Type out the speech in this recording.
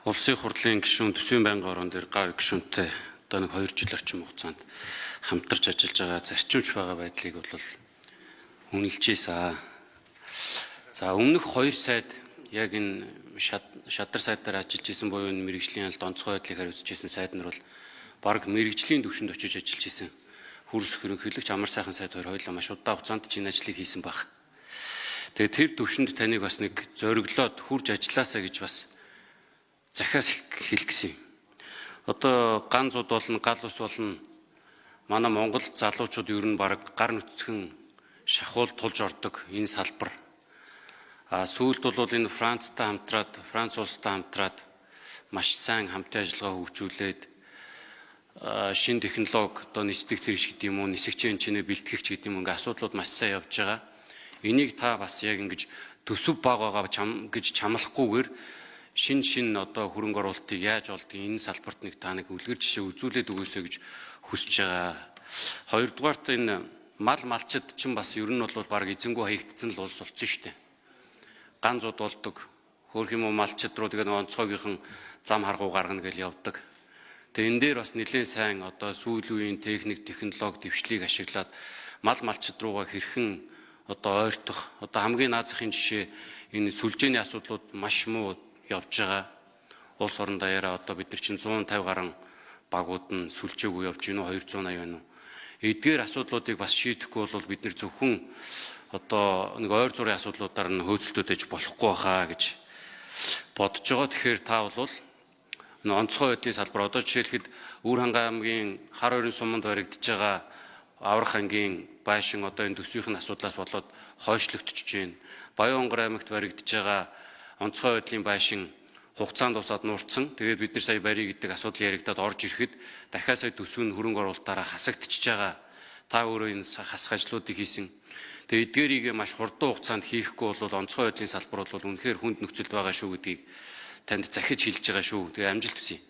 Улсын хурлын гишүүн төсвийн байнгын орон дээр гав гишүүнтэй одоо нэг 2 жил орчим хугацаанд хамтарч ажиллаж байгаа зарчимч байгаа байдлыг бол үнэлжсэн. За өмнөх 2 сайд яг энэ шадар сайдаар ажиллаж исэн буюу энэ мэрэгжлийн алд онцгой байдлыг хариуцж исэн сайд нар бол баг мэрэгжлийн төвшөнд очиж ажиллаж исэн. Хөрс хөрөнгөлөгч амар сайхан сайд хоёр хоёулаа маш удаан хугацаанд энэ ажлыг хийсэн баг. Тэгээд тэр төвшөнд таныг бас нэг зориглоод хурж ажилласаа гэж бас захиас хэлэх гэсэн. Одоо ганц зууд болно, гал ус болно. Манай Монгол залуучууд ер нь баг гар нүцгэн шахуул тулж ордог энэ салбар. Сүүлд бол энэ Францтай хамтраад, Франц улстай хамтраад маш сайн хамтын ажиллагаа хөгжүүлээд шин технологи одоо нисдэг тэрэг гэдэг юм уу, нисгчийн чинээ бэлтгэгч гэдэг юм ингээ асуудлууд маш сайн явж байгаа. Энийг та бас яг ингэж төсөв баг байгаа гэж чамлахгүйгээр шин одоо хөрөнгө оруулалтыг яаж олдгийг энэ салбарт нэг та нэг үлгэр жишээ үзүүлээд өгөөсэй гэж хүсэж байгаа. Хоёрдугаарт энэ малчид чинь бас ер нь бол баг эзэнгүү хаягдсан л улс болсон шүү дээ. Ганцуд болдог. Хөөх юм уу малчид руу тэгээд онцгойгийнхан зам харгуу гаргана гэж явдаг. Тэгээд энэ дээр бас нэлээд сайн одоо сүүлийн үеийн техник, технологи дэвшлийг ашиглаад малчид руугаа хэрхэн одоо ойртох. Одоо хамгийн наазахын жишээ энэ сүлжээний асуудлууд маш муу явж байгаа. Улс орон даяараа одоо бид нар чинь 150 гаруй багууд нь сүлжээгүй явж гинүү 280 байна уу. Эдгээр асуудлуудыг бас шийдэхгүй бол бид нар зөвхөн одоо нэг ойр зургийн асуудлуудаар нь хөөцөлтөдөж болохгүй хаа гэж бодож байгаа. Тэгэхээр та бол онцгой байдлын салбар одоо жишээлхэд Өвөрхангай аймгийн хар ойрын суманд баригдаж байгаа Аврах ангийн байшин одоо энэ төсвийн асуудлаас болоод хойшлогдчихж байна. Баян-Онгор аймагт баригдаж байгаа онцгой байдлын байшин хугацаанд усаад нурцсан. Тэгээд бид нар сая барий гэдэг асуудал яригадад орж ирэхэд дахиад сая төсвийн хөрөнгө оруулалтаараа хасагдчихж байгаа. Та өөрөө энэ хасах ажлуудыг хийсэн. Тэгээд эдгээрийг маш хурдан хугацаанд хийхгүй бол онцгой байдлын салбар бол үнэхээр хүнд нөхцөлд байгаа шүү гэдгийг танд захиж хэлж байгаа шүү. Тэгээд амжилт хүсье.